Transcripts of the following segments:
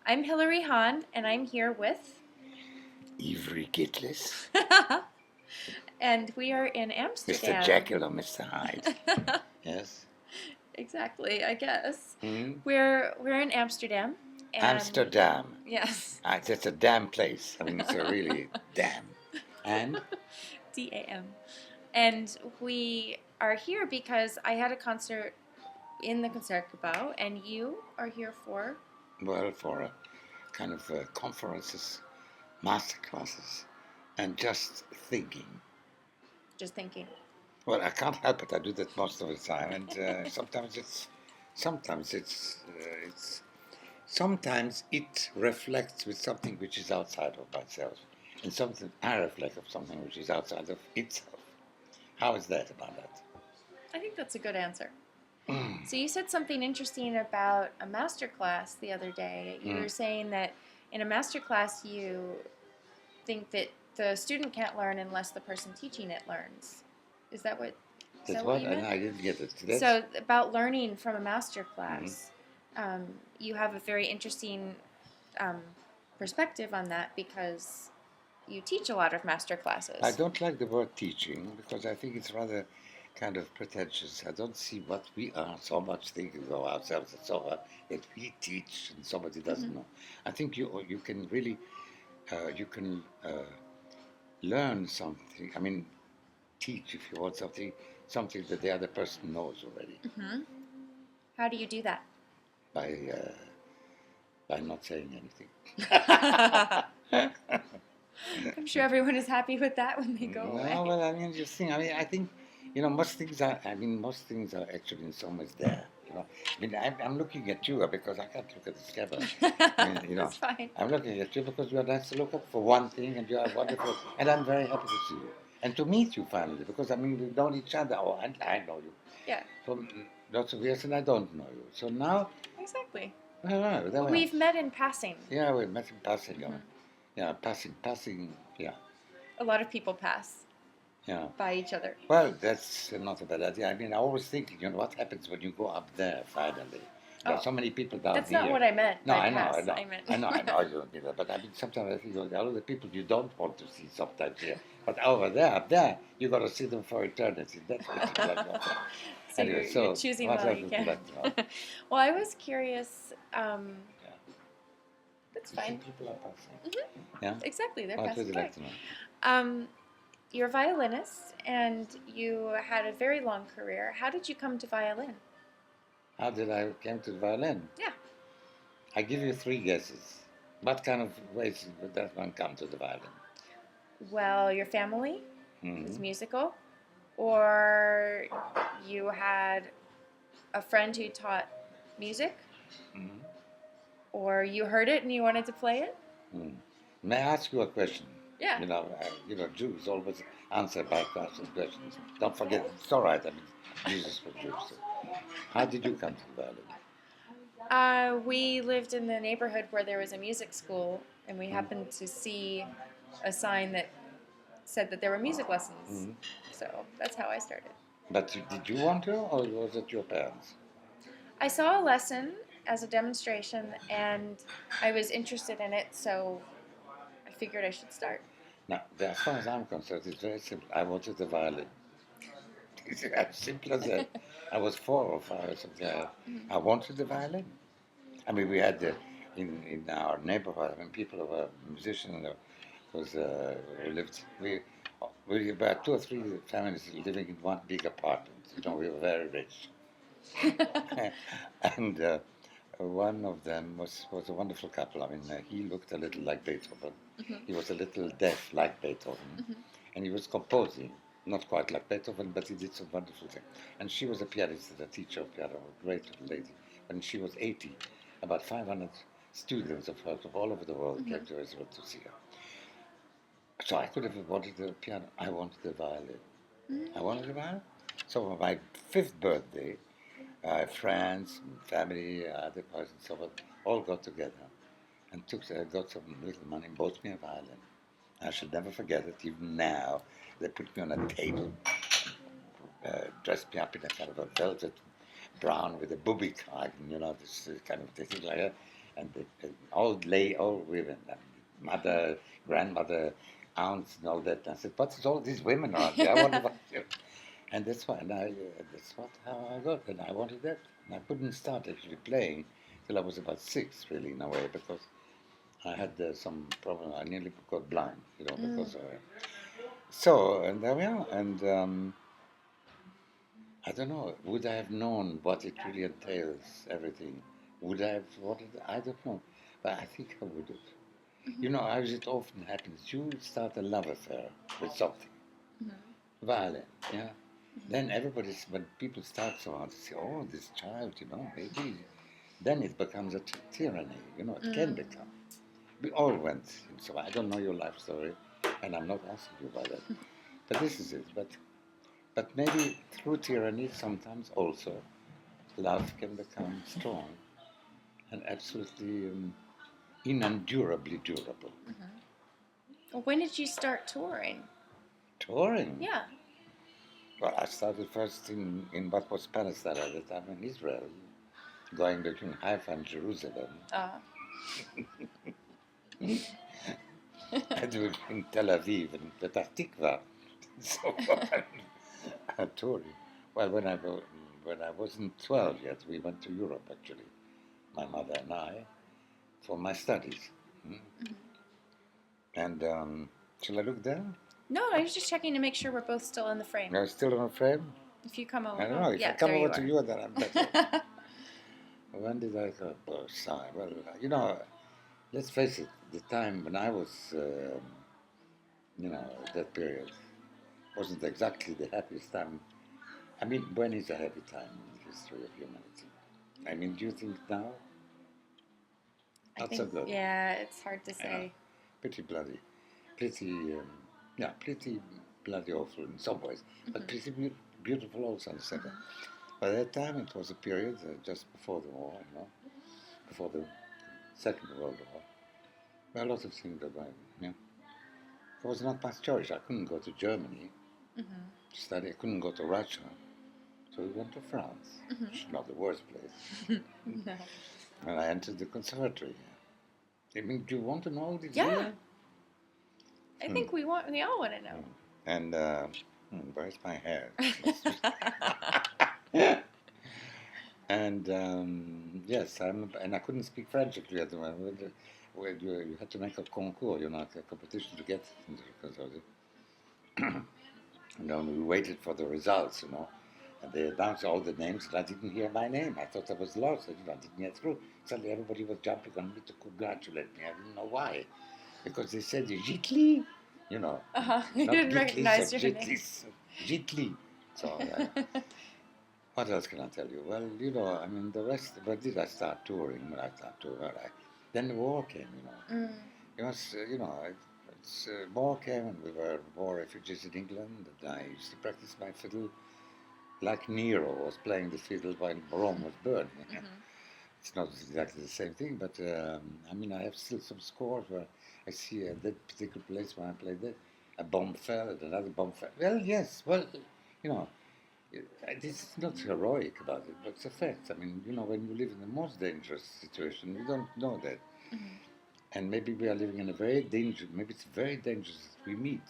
I'm Hilary Hahn, and I'm here with... Ivry Gitlis. And we are in Mr. Amsterdam. Jekyll or Mr. Hyde. Yes. Exactly, I guess. Mm-hmm. We're in Amsterdam. And Amsterdam. Yes. It's a damn place. I mean, it's a really damn. And? D-A-M. And we are here because I had a concert in the Concertgebouw, and you are here for... Well, for a kind of conferences, master classes, and just thinking. Just thinking. Well, I can't help it. I do that most of the time, and sometimes it reflects with something which is outside of myself, and something I reflect of something which is outside of itself. How is that about that? I think that's a good answer. So you said something interesting about a master class the other day. You were saying that in a master class you think that the student can't learn unless the person teaching it learns. Is that what you meant? I didn't get it. So about learning from a master class, you have a very interesting perspective on that because you teach a lot of master classes. I don't like the word teaching because I think it's rather kind of pretentious. I don't see what we are so much thinking of ourselves and so on that we teach and somebody doesn't know. I think you can really learn something. I mean, teach if you want something that the other person knows already. How do you do that? By not saying anything. I'm sure everyone is happy with that when they go away. No, well, I mean, just think. I mean, I think, most things are actually in some ways there. I mean, I'm looking at you because I can't look at this camera. I mean, That's fine. I'm looking at you because you are nice to look at for one thing, and you are wonderful, and I'm very happy to see you and to meet you finally because I mean we've known each other. Oh, and I know you. Yeah. For lots of years, and I don't know you. So now. Exactly. We've met in passing. Yeah, we met in passing. Yeah, passing. Yeah. A lot of people pass. Yeah. By each other. Well, that's not a bad idea. I mean, I always think, what happens when you go up there finally? There are so many people down that's here. That's not what I meant. No, I know. I know you don't mean that. But I mean, sometimes I think all of the people you don't want to see sometimes here. But over there, up there, you got to see them for eternity. That's what you like. So anyway, you're choosing while you can. Well, I was curious. That's fine. People are passing. Yeah. Exactly, they're passing. What would you like to know? You're a violinist, and you had a very long career. How did you come to violin? How did I come to the violin? Yeah. I give you 3 guesses. What kind of ways would that one come to the violin? Well, your family is musical, or you had a friend who taught music, or you heard it and you wanted to play it. May I ask you a question? Yeah. Jews always answer by questions. Don't forget, it's all right. I mean, Jesus was Jews. So. How did you come to the violin? We lived in the neighborhood where there was a music school, and we happened to see a sign that said that there were music lessons. So that's how I started. But did you want to, or was it your parents? I saw a lesson as a demonstration, and I was interested in it, so I figured I should start. Now, as far as I'm concerned, it's very simple. I wanted the violin. It's as simple as that. I was 4 or 5 or something. I wanted the violin. I mean, we had in our neighborhood, I mean, people who were musicians, who lived. We were 2 or 3 families living in one big apartment. We were very rich. And one of them was a wonderful couple. I mean, he looked a little like Beethoven. He was a little deaf like Beethoven. And he was composing, not quite like Beethoven, but he did some wonderful things. And she was a pianist, a teacher of piano, a great little lady. When she was 80, about 500 students of hers from all over the world came to Israel to see her. So I could have wanted the piano. I wanted the violin. I wanted the violin. So on my 5th birthday, friends, family, other persons, so on, all got together and got some little money and bought me a violin. I shall never forget it. Even now, they put me on a table, dressed me up in a kind of a velvet brown with a booby kragen, this kind of thing like that. and old women, and mother, grandmother, aunts, and all that. And I said, "What's all these women around here? I want to watch you." And that's why, and that's what how I got, and I wanted that. And I couldn't start actually playing till I was about 6, really, in a way, because I had some problem. I nearly got blind, because of it. So, and there we are. And I don't know, would I have known what it really entails, everything? Would I have wanted? I don't know. But I think I would have. As it often happens, you start a love affair with something. Violin, yeah. Then when people start to say, oh, this child, maybe, then it becomes a tyranny, it can become. We all went, so I don't know your life story, and I'm not asking you about that. But this is it. But maybe through tyranny, sometimes also, love can become strong and absolutely unendurably durable. Well, when did you start touring? Touring? Yeah. Well, I started first in what was Palestine at the time, in Israel, going between Haifa and Jerusalem. And between Tel Aviv and Petah Tikva. So I'm touring. Well, when I wasn't 12 yet, we went to Europe, actually, my mother and I, for my studies. And shall I look down? No, I was just checking to make sure we're both still in the frame. You're still in a frame? If you come over. I don't know. If yeah, I come there over you to are. you, then I'm better. When did I go? Oh, sorry. Well, let's face it, the time when I was, that period wasn't exactly the happiest time. I mean, when is a happy time in the history of humanity? I mean, do you think now? Not so good. Yeah, it's hard to say. Pretty bloody. Pretty, pretty bloody awful in some ways, but pretty beautiful also in the center. By that time, it was a period just before the war, before the Second World War, where a lot of things were going. There was not much choice. I couldn't go to Germany to study. I couldn't go to Russia. So we went to France, which is not the worst place. No. And I entered the conservatory. I mean, do you want to know all this? Yeah. I think we all want to know. And where's my hair? And yes, and I couldn't speak French actually at the moment. You had to make a concours, a competition to get into the conservatory. And then we waited for the results, and they announced all the names, and I didn't hear my name. I thought I was lost. I didn't get through. Suddenly everybody was jumping on me to congratulate me. I didn't know why. Because they said, Gitli, You not didn't Gitlis, recognize your name. Gitli. So, what else can I tell you? Well, I mean, the rest, but did I start touring? When I started touring, then the war came, It was, war came, and we were war refugees in England, and I used to practice my fiddle like Nero was playing the fiddle while Rome was burning. It's not exactly the same thing, but I mean, I have still some scores where I see that particular place where I played that. A bomb fell, and another bomb fell. Well, yes, this is not heroic about it, but it's a fact. I mean, when you live in the most dangerous situation, you don't know that. And maybe we are living in maybe it's very dangerous that we meet.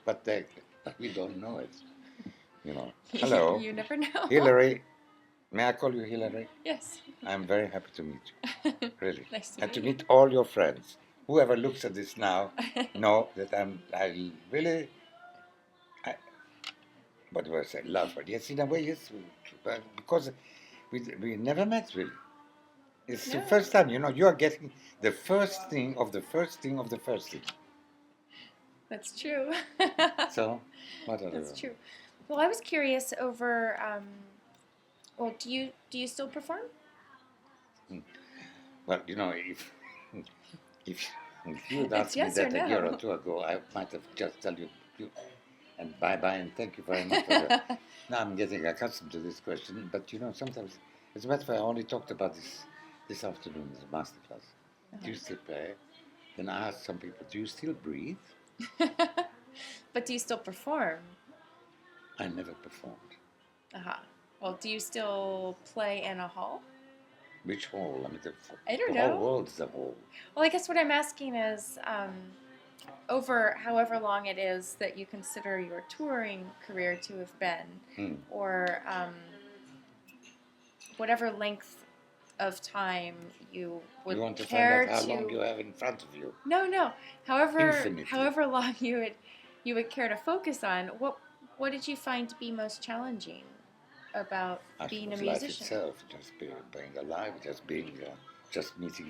but we don't know it. Hello. You never know. Hilary. May I call you Hilary? Yes. I'm very happy to meet you. Really. Nice to and meet to you. meet all your friends. Whoever looks at this now know that I really, what do I say, love her. Yes, in a way, yes, because we never met really. It's the first time, you are getting the first thing of the first thing of the first thing. That's true. So, what are That's true. Well, I was curious over. Well, do you still perform? Well, if you had asked me that a year or two ago, I might have just told you and bye-bye and thank you very much for that. Now I'm getting accustomed to this question, but sometimes, as a matter of fact, I only talked about this afternoon as a masterclass. Do you still play? Then I asked some people, do you still breathe? But do you still perform? I never performed. Well, do you still play in a hall? Which whole? I mean, I don't the know. whole world is a whole. Well, I guess what I'm asking is, over however long it is that you consider your touring career to have been, or whatever length of time you would You want to care find out how long you have in front of you? No. Infinitely. However long you would care to focus on, what did you find to be most challenging about being a musician? Life itself, just being alive, just meeting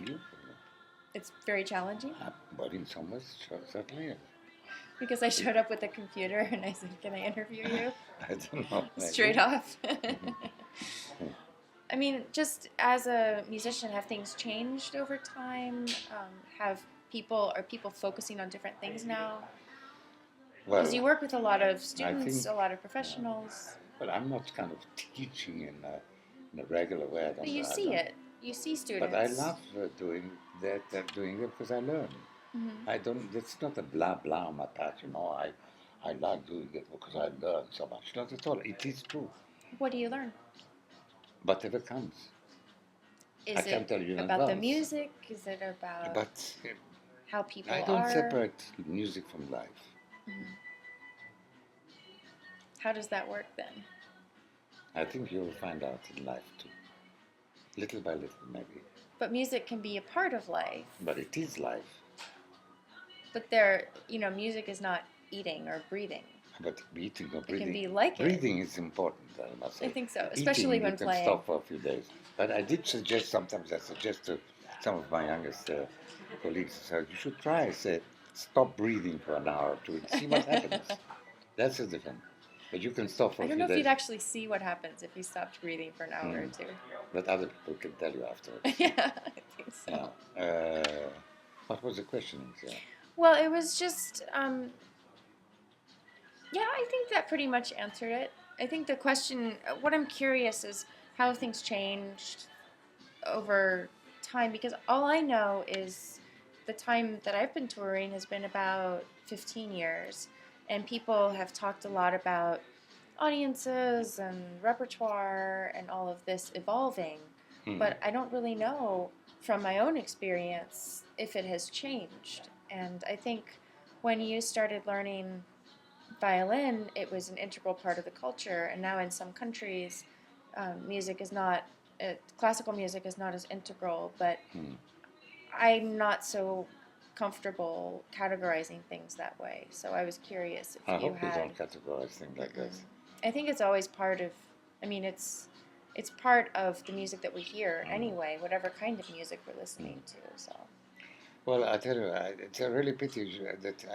you. It's very challenging. But in some ways, certainly. Because I showed up with a computer and I said, "Can I interview you?" I don't know. Straight off. I mean, just as a musician, have things changed over time? Are people focusing on different things now? Because you work with a lot of students, a lot of professionals. But I'm not kind of teaching in a regular way. But you see it. You see students. But I love doing that because I learn. I don't. It's not a blah blah on my part, you know. I like doing it because I learn so much. Not at all. It is true. What do you learn? Whatever comes. Is it tell you about the music? Is it about how people are? I don't separate music from life. How does that work then? I think you'll find out in life too. Little by little, maybe. But music can be a part of life. But it is life. But music is not eating or breathing. But eating or breathing. It can be like breathing is important, I must say. I think so, especially when playing. You can stop for a few days. But I did suggest, sometimes I suggest to some of my youngest colleagues, I said, you should try, say, stop breathing for an hour or two and see what happens. That's the difference. But you can stop for a few days. I don't know if you'd actually see what happens if you stopped breathing for an hour or two. But other people can tell you afterwards. Yeah, I think so. What was the question? Well, it was just, I think that pretty much answered it. I think the question, what I'm curious is how things changed over time, because all I know is the time that I've been touring has been about 15 years, and people have talked a lot about audiences and repertoire and all of this evolving, but I don't really know from my own experience if it has changed. And I think when you started learning violin, it was an integral part of the culture, and now in some countries, classical music is not as integral, but I'm not so comfortable categorizing things that way. So I was curious if I hope you don't categorize things like that. I think it's always part of, it's part of the music that we hear anyway, whatever kind of music we're listening to. So. Well, I tell you, it's a really pity that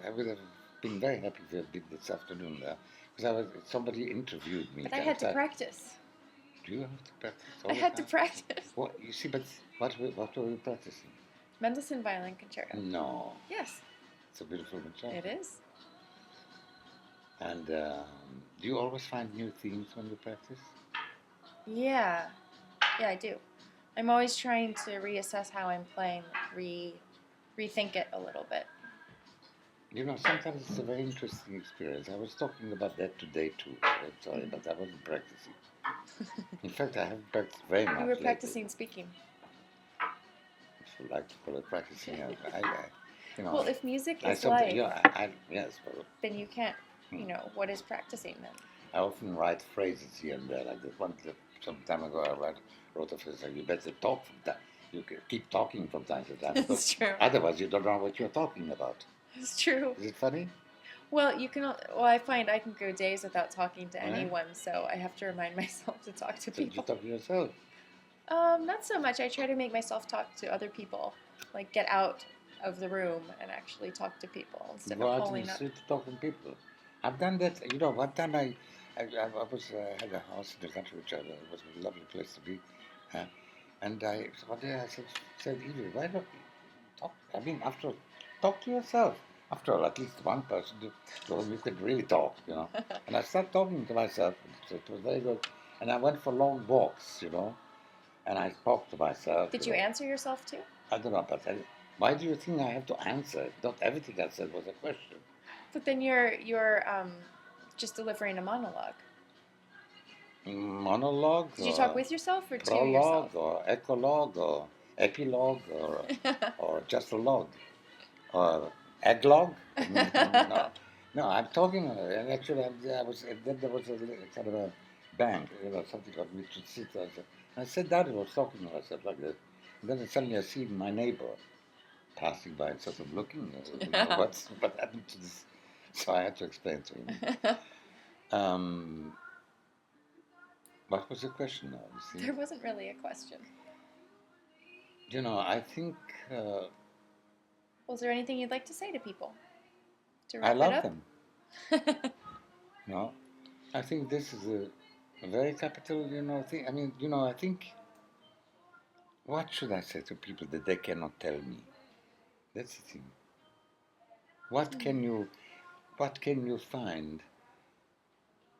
I would have been very happy to have been this afternoon there, because somebody interviewed me. But I had to practice. Do you have to practice? I had to practice. What you see? But what were you practicing? Mendelssohn Violin Concerto. No. Yes. It's a beautiful concerto. It is. And do you always find new themes when you practice? Yeah, I do. I'm always trying to reassess how I'm playing, rethink it a little bit. You know, sometimes it's a very interesting experience. I was talking about that today too. I'm sorry, but I wasn't practicing. In fact, I haven't practiced very much. You were practicing speaking. If you like to call it practicing, Well, if music is life, yes, then you can't. What is practicing then? I often write phrases here and there, like this one. Some time ago, I wrote a phrase like, "You better talk from time. You keep talking from time to time." That's true. Otherwise, you don't know what you're talking about. It's true. Is it funny? Well, I find I can go days without talking to anyone, so I have to remind myself to talk to people. You talk to yourself? Not so much. I try to make myself talk to other people, like get out of the room and actually talk to people instead of pulling up. To talk to people. I've done that. You know, one time I had a house in the country, which was a lovely place to be, and one day I said, Ivry, why don't you talk? I mean, after all, talk to yourself. After all, at least one person to whom you could really talk, And I started talking to myself. It was very good. And I went for long walks, and I talked to myself. Did you answer yourself too? I don't know, but why do you think I have to answer? Not everything I said was a question. But then you're just delivering a monologue. monologue. Did you talk with yourself or to prologue yourself? or eclogue or epilogue or just a log or egglog. No, no, I'm talking. And actually, I was. And then there was a kind of a bang, something got me to sit. I sat down and was talking to myself like that. And then suddenly I see my neighbor passing by and sort of looking. What happened to this? So I had to explain to him. What was the question now? You see? There wasn't really a question. I think Was there anything you'd like to say to people? To I wrap love it up? them. No, I think this is a very capital, thing. I mean, I think, what should I say to people that they cannot tell me? That's the thing. What can you find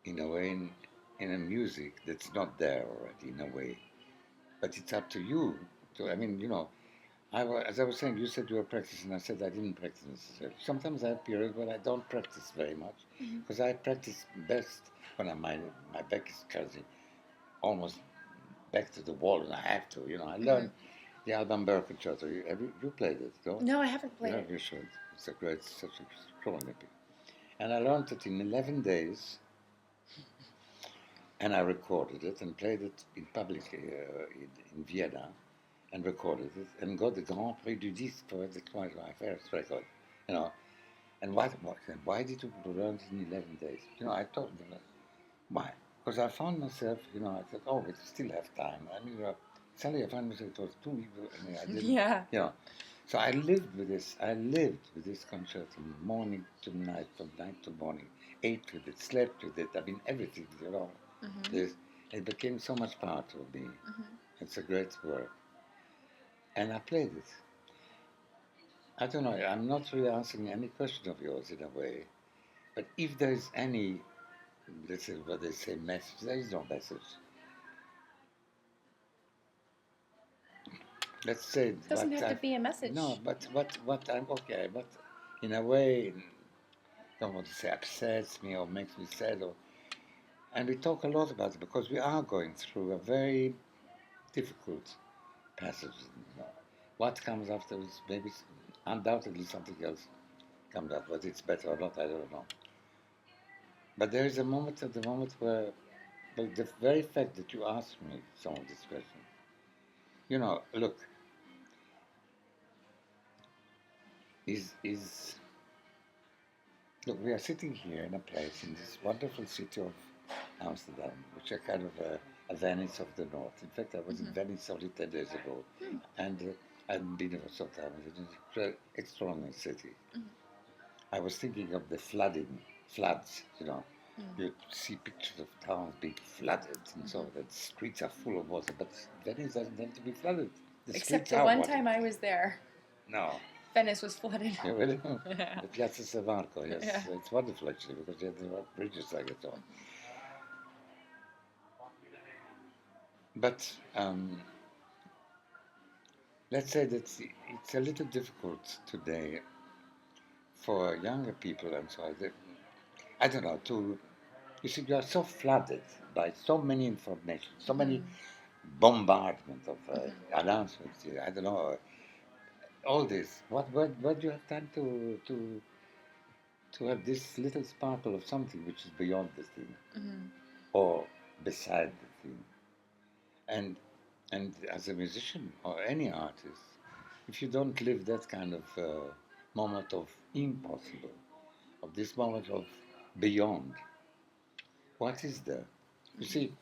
in a way in a music that's not there already in a way? But it's up to you. I mean, as I was saying, you said you were practicing. I said I didn't practice necessarily. Sometimes I have periods when I don't practice very much because I practice best when my back is curving almost back to the wall, and I have to. I learned the Alban Concerto. You played it, no? No, I haven't played it. You should. It's such a strong epic. And I learned it in 11 days, and I recorded it and played it in public in Vienna, and recorded it, and got the Grand Prix du Disque for it. That's my first record, And why did you learn it in 11 days? I told them, why? Because I found myself, I thought, oh, we still have time. I mean, suddenly I found myself, it was 2 weeks, and I didn't, So I lived with this. I lived with this concert from morning to night, from night to morning. Ate with it, slept with it. I mean, everything, It became so much part of me. It's a great work. And I played it. I don't know, I'm not really answering any question of yours in a way. But if there is any, let's say what they say, message, there is no message. Let's say It doesn't have to be a message. No, but what I'm okay, but in a way, don't want to say upsets me or makes me sad, and we talk a lot about it because we are going through a very difficult passage. What comes after is maybe undoubtedly something else comes out, whether it's better or not, I don't know. But there is a moment at the moment where, the very fact that you asked me some of these questions, look, look, we are sitting here in a place in this wonderful city of Amsterdam, which is kind of a Venice of the North. In fact, I was in Venice only 10 days ago, and I hadn't been there for some time. It was an extraordinary city. I was thinking of the floods, You see pictures of towns being flooded, and so the streets are full of water, but Venice doesn't have to be flooded. Except the one time I was there. No. Venice was flooded. Yeah, really? The Piazza San Marco, yes. Yeah. It's wonderful, actually, because there are bridges like it all. But let's say that it's a little difficult today for younger people and so on. I don't know, you see, you are so flooded by so many information, so many bombardment of announcements. I don't know, all this. What do you have time to have this little sparkle of something which is beyond the thing, or beside the thing? And as a musician or any artist, if you don't live that kind of moment of impossible, of this moment of beyond, what is there? You see,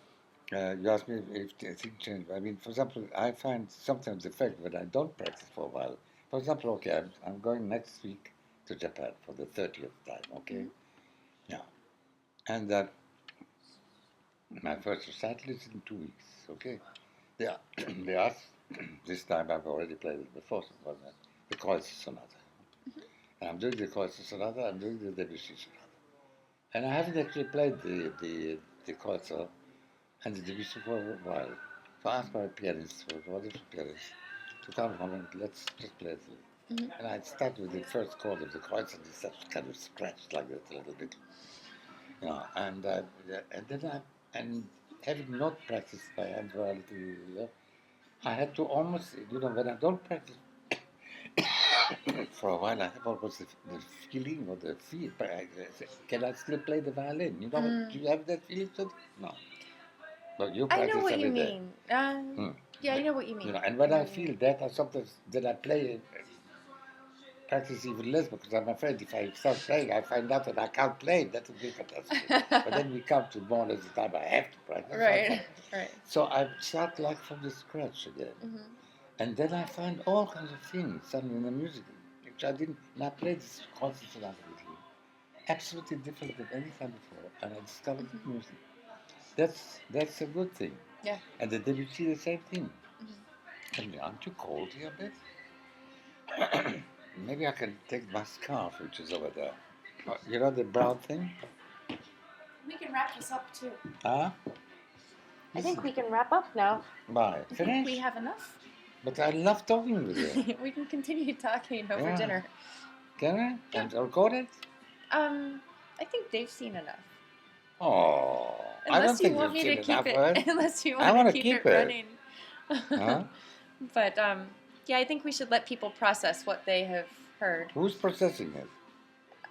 you asked me if things change. I mean, for example, I find sometimes the fact that I don't practice for a while. For example, okay, I'm going next week to Japan for the 30th time, okay? Yeah. And my first recital is in 2 weeks, okay? They asked, this time I've already played it before, so the Kreuz Sonata. And I'm doing the Kreuz Sonata, I'm doing the Debussy Sonata. And I haven't actually played the Kreuz and the Debussy for a while. So I asked my pianist, a wonderful pianist, to come home and let's just play it. And I'd start with the first chord of the Kreuz, and it's such kind of scratched like that a little bit. And then having not practiced my hand for a little year, I had to almost, when I don't practice for a while, I have almost the feeling or the feel. But can I still play the violin? Do you have that feeling too? No. But you I know practice what you every day. mean. Yeah, I know what you mean. And when I feel that, I sometimes then I play, practice even less because I'm afraid if I start playing, I find out that I can't play. That would be fantastic. But then we come to more or less the time I have to practice. Right, right. So I start like from the scratch again. And then I find all kinds of things suddenly in the music, which I didn't. And I played this concert last week, absolutely different than any time before, and I discovered music. That's a good thing. Yeah. And the Debussy, the same thing. Tell me, aren't you cold here a bit? Maybe I can take my scarf, which is over there. You know the brown thing? We can wrap this up too. Huh? I think we can wrap up now. Bye. I Finish? think we have enough. But I love talking with you. We can continue talking over dinner. Can I? Yeah. And record it? I think they've seen enough. Oh, Unless I don't you think want they've me seen to keep enough, it. Unless you I want wanna to keep keep it it. running. Huh? But yeah, I think we should let people process what they have heard. Who's processing it?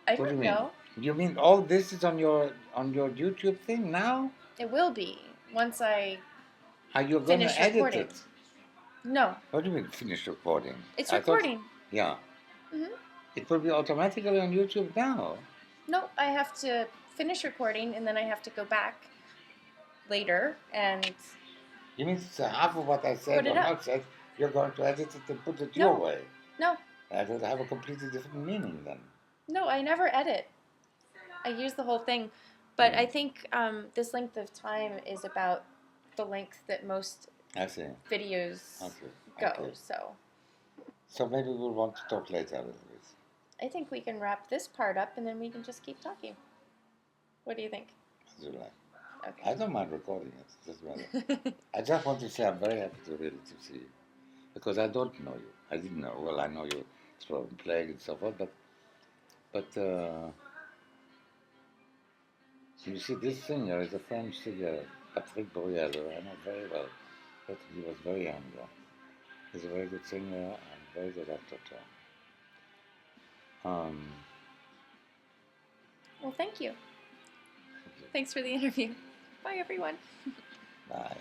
I What do don't you mean? know. You mean all this is on your YouTube thing now? It will be once I Are you going finish to edit recording. it? No, What do you mean finish recording? it's I thought- recording. yeah. Mhm. It will be automatically on YouTube now. No, I have to finish recording and then I have to go back later and You mean it's half of what I said Put it or up. not said, you're going to edit it and put it No. your way. no, That would have a completely different meaning then. no, I never edit. I use the whole thing, but I think this length of time is about the length that most I see. videos Okay. go. So maybe we'll want to talk later a little bit. I think we can wrap this part up and then we can just keep talking. What do you think? As you like. Okay. I don't mind recording it. It doesn't matter. I just want to say I'm very happy to see you. Because I don't know you. I didn't know. Well, I know you from playing and so forth, but you see, this singer is a French singer, Patrick Bourriel, I know very well. But he was very young. He's a very good singer and very good actor too. Well, thank you. Thanks for the interview. Bye, everyone. Bye.